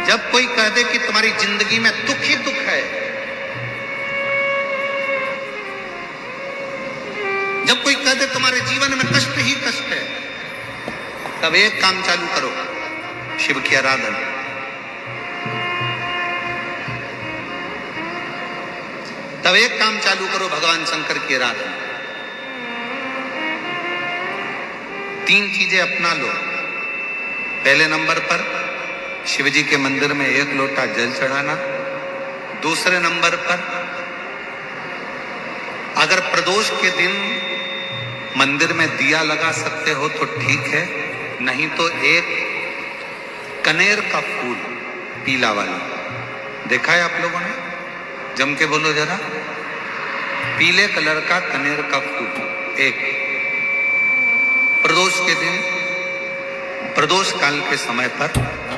जब कोई कह दे कि तुम्हारी जिंदगी में दुख ही दुख है, जब कोई कह दे तुम्हारे जीवन में कष्ट ही कष्ट है, तब एक काम चालू करो, शिव की आराधना। तब एक काम चालू करो, भगवान शंकर की आराधना। 3 चीजें अपना लो। पहले नंबर पर शिव जी के मंदिर में 1 लोटा जल चढ़ाना। दूसरे नंबर पर अगर प्रदोष के दिन मंदिर में दिया लगा सकते हो तो ठीक है, नहीं तो एक कनेर का फूल पीला वाला, देखा है आप लोगों ने? जम के बोलो जरा। पीले कलर का कनेर का फूल एक प्रदोष के दिन, प्रदोष काल के समय पर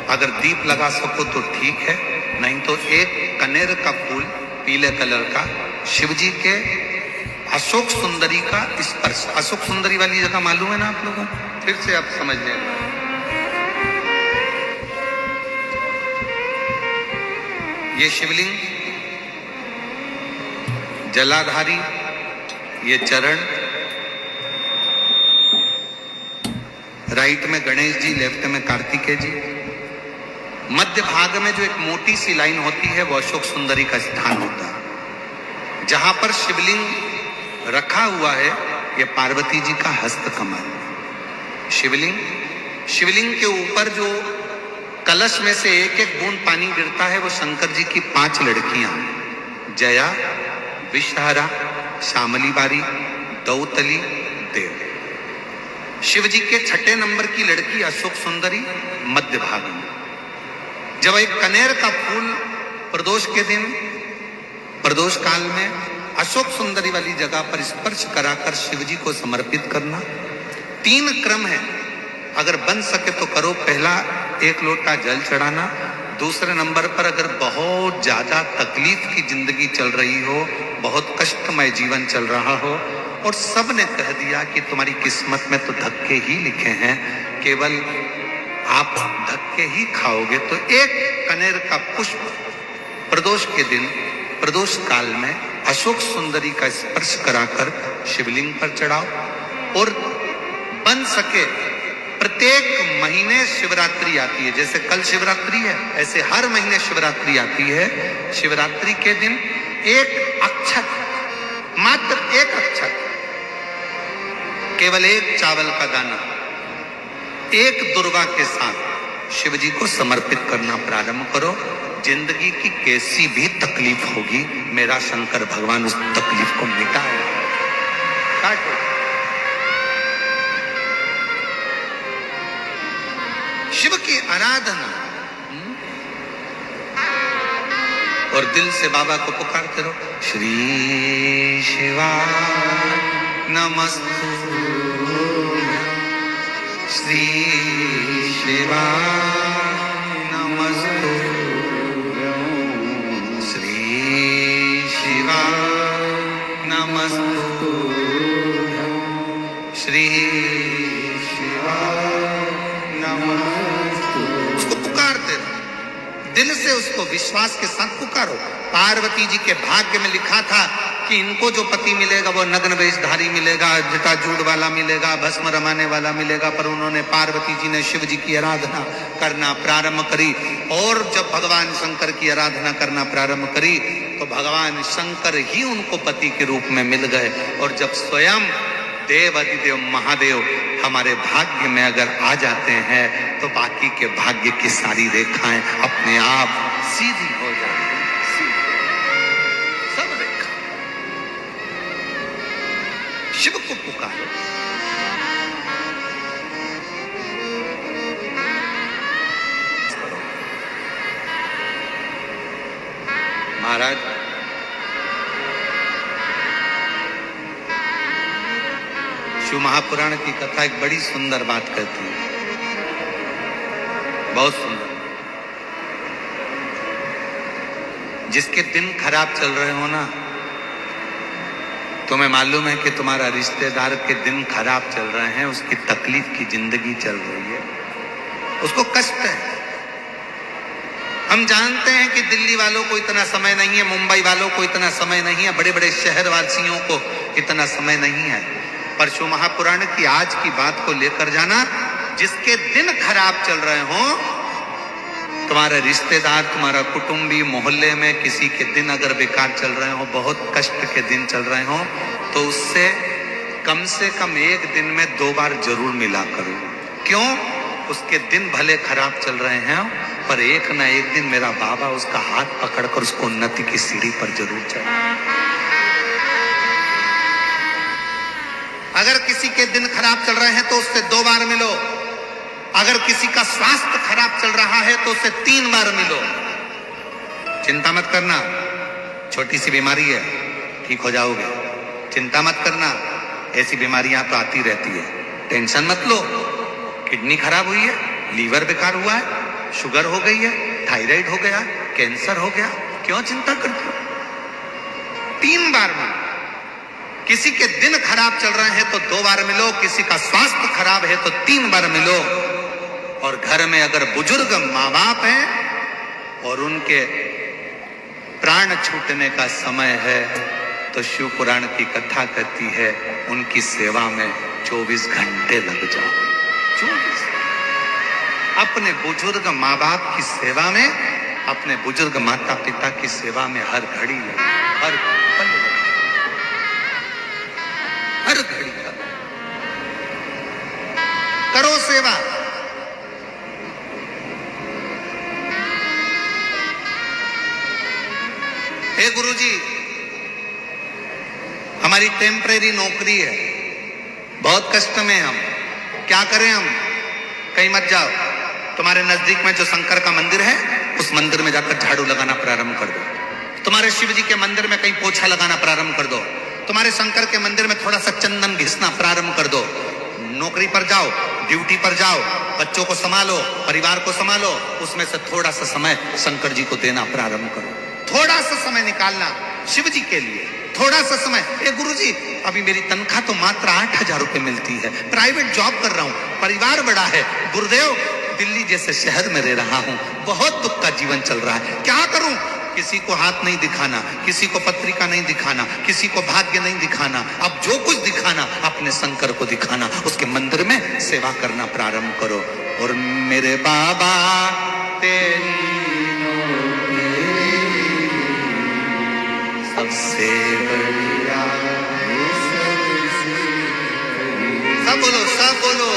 अगर दीप लगा सको तो ठीक है, नहीं तो एक कनेर का फूल पीले कलर का शिव जी के अशोक सुंदरी का स्पर्श। अशोक सुंदरी वाली जगह मालूम है ना आप लोगों को? फिर से आप समझ लेना। ये शिवलिंग, जलाधारी, ये चरण, राइट में गणेश जी, लेफ्ट में कार्तिकेय जी, मध्य भाग में जो एक मोटी सी लाइन होती है वो अशोक सुंदरी का स्थान होता है। जहां पर शिवलिंग रखा हुआ है ये पार्वती जी का हस्त कमल। शिवलिंग के ऊपर जो कलश में से एक एक बूंद पानी गिरता है वो शंकर जी की 5 लड़कियां, जया, विषहरा, श्यामली बारी, दौतली, देव। शिव जी के 6ठे नंबर की लड़की अशोक सुंदरी मध्य भाग में। जब एक कनेर का फूल प्रदोष के दिन, प्रदोष काल में अशोक सुंदरी वाली जगह पर स्पर्श कराकर शिव जी को समर्पित करना। 3 क्रम है, अगर बन सके तो करो। पहला 1 लोटा जल चढ़ाना। दूसरे नंबर पर अगर बहुत ज्यादा तकलीफ की जिंदगी चल रही हो, बहुत कष्टमय जीवन चल रहा हो और सब ने कह दिया कि तुम्हारी किस्मत में तो धक्के ही लिखे हैं, केवल आप धक्के ही खाओगे, तो एक कनेर का पुष्प प्रदोष के दिन, प्रदोष काल में अशोक सुंदरी का स्पर्श कराकर शिवलिंग पर चढ़ाओ। और बन सके प्रत्येक महीने शिवरात्रि आती है, जैसे कल शिवरात्रि है ऐसे हर महीने शिवरात्रि आती है। शिवरात्रि के दिन एक अक्षत, मात्र एक अक्षत, केवल एक चावल का दाना, एक दुर्वा के साथ शिव जी को समर्पित करना प्रारंभ करो। जिंदगी की कैसी भी तकलीफ होगी, मेरा शंकर भगवान उस तकलीफ को मिटाएगा। शिव की आराधना और दिल से बाबा को पुकारते रहो। श्री शिवा नमस्तु, श्री शिवा नमस्तु, श्री शिवा नमस्तु, श्री शिवा नमस्तु। उसको पुकारते रहो, दिल से उसको विश्वास के साथ पुकारो। पार्वती जी के भाग्य में लिखा था कि इनको जो पति मिलेगा वो नग्न वेशधारी मिलेगा, जटाजूट वाला मिलेगा, भस्म रमाने वाला मिलेगा, पर उन्होंने, पार्वती जी ने शिव जी की आराधना करना प्रारंभ करी। और जब भगवान शंकर की आराधना करना प्रारंभ करी तो भगवान शंकर ही उनको पति के रूप में मिल गए। और जब स्वयं देव अधिदेव महादेव हमारे भाग्य में अगर आ जाते हैं तो बाकी के भाग्य की सारी रेखाएं अपने आप सीधी हो जाती हैं। सब रेखा शिव को पुकारो। महाराज, शिव महापुराण की कथा एक बड़ी सुंदर बात कहती है, बहुत सुंदर। जिसके दिन खराब चल रहे हो ना, तुम्हें मालूम है कि तुम्हारा रिश्तेदार के दिन खराब चल रहे हैं, उसकी तकलीफ की जिंदगी चल रही है, उसको कष्ट है, हम जानते हैं कि दिल्ली वालों को इतना समय नहीं है, मुंबई वालों को इतना समय नहीं है, बड़े बड़े शहर वासियों को इतना समय नहीं है, पर शिव महापुराण की आज की बात को लेकर जाना। जिसके दिन खराब चल रहे हो, तुम्हारे रिश्तेदार, तुम्हारा कुटुंबी, मोहल्ले में किसी के दिन अगर बेकार चल रहे हो, बहुत कष्ट के दिन चल रहे हो, तो उससे कम से कम एक दिन में 2 बार जरूर मिला करो। क्यों? उसके दिन भले खराब चल रहे हैं, पर एक ना एक दिन मेरा बाबा उसका हाथ पकड़कर उसको उन्नति की सीढ़ी पर जरूर चढ़ा। अगर किसी के दिन खराब चल रहे हैं तो उससे 2 बार मिलो। अगर किसी का स्वास्थ्य खराब चल रहा है तो उससे 3 बार मिलो। चिंता मत करना, छोटी सी बीमारी है, ठीक हो जाओगे। चिंता मत करना, ऐसी बीमारियां तो आती रहती है। टेंशन मत लो, किडनी खराब हुई है, लीवर बेकार हुआ है, शुगर हो गई है, थायराइड हो गया, कैंसर हो गया, क्यों चिंता करते हो? 3 बार मिलो। किसी के दिन खराब चल रहे हैं तो 2 बार मिलो, किसी का स्वास्थ्य खराब है तो 3 बार मिलो। और घर में अगर बुजुर्ग माँ बाप हैं और उनके प्राण छूटने का समय है, तो शिव पुराण की कथा कहती है उनकी सेवा में 24 घंटे लग जाओ। 24। अपने बुजुर्ग माँ बाप की सेवा में, अपने बुजुर्ग माता पिता की सेवा में हर घड़ी लगे, हर पल लगे, हर घड़ी करो सेवा। हे गुरुजी, हमारी टेम्परेरी नौकरी है, बहुत कष्ट में हम, क्या करें हम? कहीं मत जाओ, तुम्हारे नजदीक में जो शंकर का मंदिर है उस मंदिर में जाकर झाड़ू लगाना प्रारंभ कर दो। तुम्हारे शिव जी के मंदिर में कहीं पोछा लगाना प्रारंभ कर दो। तुम्हारे शंकर के मंदिर में थोड़ा सा चंदन घिसना प्रारंभ कर दो। नौकरी पर जाओ, ड्यूटी पर जाओ, बच्चों को संभालो, परिवार को संभालो, उसमें से थोड़ा सा समय शंकर जी को देना प्रारंभ करो। थोड़ा सा समय निकालना शिव जी के लिए, थोड़ा सा समय। ए गुरुजी, अभी मेरी तनख्वाह तो मात्र 8,000 रुपए मिलती है, प्राइवेट जॉब कर रहा हूँ, परिवार बड़ा है, गुरुदेव दिल्ली जैसे शहर में रह रहा हूँ, बहुत दुख का जीवन चल रहा है, क्या करूं? किसी को हाथ नहीं दिखाना, किसी को पत्रिका नहीं दिखाना, किसी को भाग्य नहीं दिखाना, अब जो कुछ दिखाना अपने शंकर को दिखाना, उसके मंदिर में सेवा करना प्रारंभ करो। और मेरे बाबा तेरी सबसे बढ़िया, सब बोलो, सब बोलो,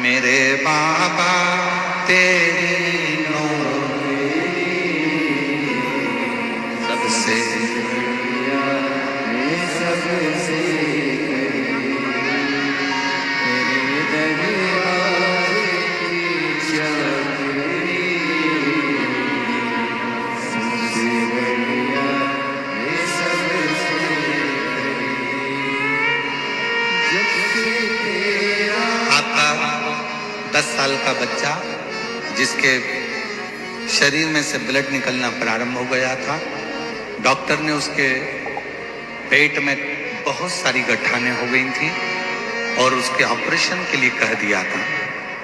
मेरे बाबा तेरी सबसे बढ़िया, सबसे आपका 10 साल का बच्चा जिसके शरीर में से ब्लड निकलना प्रारंभ हो गया था, डॉक्टर ने उसके पेट में बहुत सारी गठाने हो गई थी और उसके ऑपरेशन के लिए कह दिया था,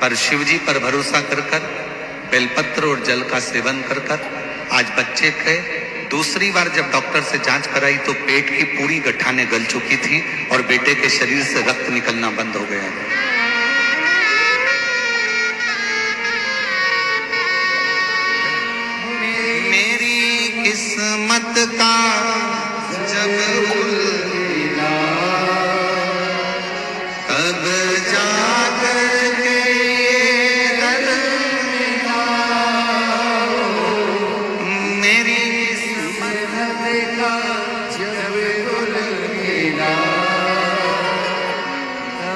पर शिवजी पर भरोसा कर कर, बेलपत्र और जल का सेवन कर कर आज बच्चे के दूसरी बार जब डॉक्टर से जांच कराई तो पेट की पूरी गठाने गल चुकी थी और बेटे के शरीर से रक्त निकलना बंद हो गया था। मेरी किस्मत का जब खुला तब जाकर के दर मिला, मेरी किस्मत का जब खुला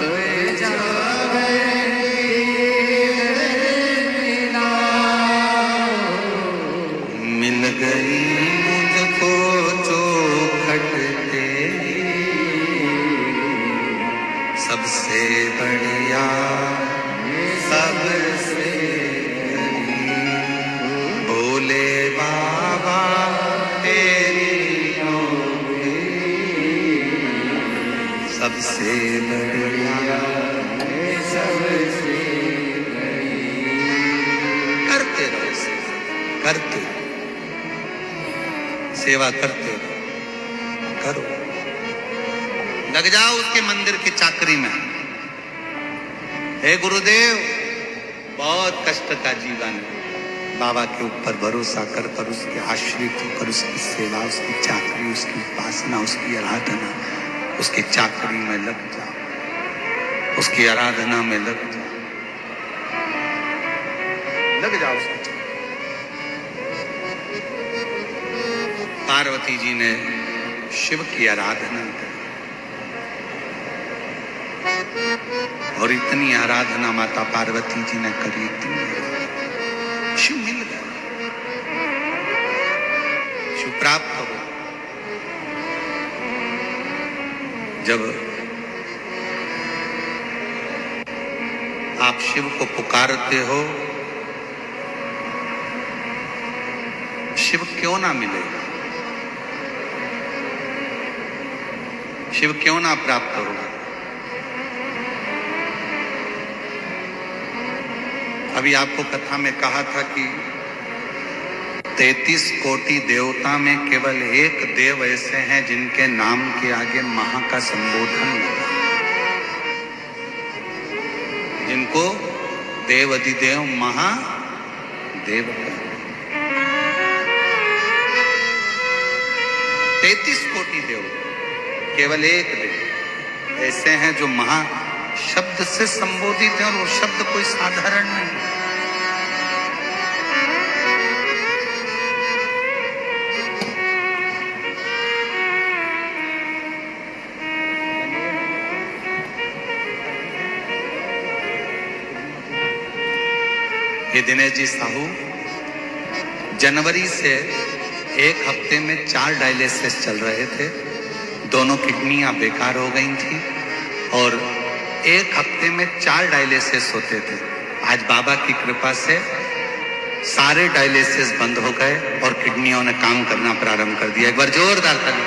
तब जाकर मिल गई मुझको चौखट तेरी सबसे बढ़िया, सबसे भोले बाबा तेरी सबसे बढ़िया, सबसे करते रहो, करते सेवा करते करो, लग जाओ उसके मंदिर की चाकरी में। हे गुरुदेव, बहुत कष्ट का जीवन है, बाबा के ऊपर भरोसा कर उसके आश्रित होकर उसकी सेवा, उसकी चाकरी, उसकी उपासना, उसकी आराधना, उसकी चाकरी में लग जाओ, उसकी आराधना में लग जाओ, लग जाओ उसकी। पार्वती जी ने शिव की आराधना की और इतनी आराधना माता पार्वती जी ने करी, इतनी शिव मिल गया, शिव प्राप्त हो। जब आप शिव को पुकारते हो, शिव क्यों ना मिलेगा, शिव क्यों ना प्राप्त होगा। अभी आपको कथा में कहा था कि 33 कोटि देवता में केवल एक देव ऐसे हैं जिनके नाम के आगे महा का संबोधन लगा, जिनको देव अधिदेव महादेव। 33 कोटि देव, केवल एक देव ऐसे हैं जो महा शब्द से संबोधित है, और वो शब्द कोई साधारण नहीं। ये दिनेश जी साहू जनवरी से एक हफ्ते में 4 डायलिसिस चल रहे थे, दोनों किडनियां बेकार हो गई थी और एक हफ्ते में 4 डायलिसिस होते थे। आज बाबा की कृपा से सारे डायलिसिस बंद हो गए और किडनियों ने काम करना प्रारंभ कर दिया। एक बार जोरदार ताली।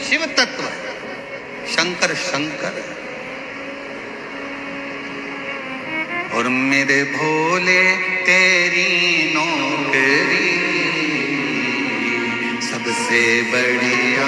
शिव तत्व, शंकर शंकर, और मेरे भोले तेरी नौकरी सबसे बढ़िया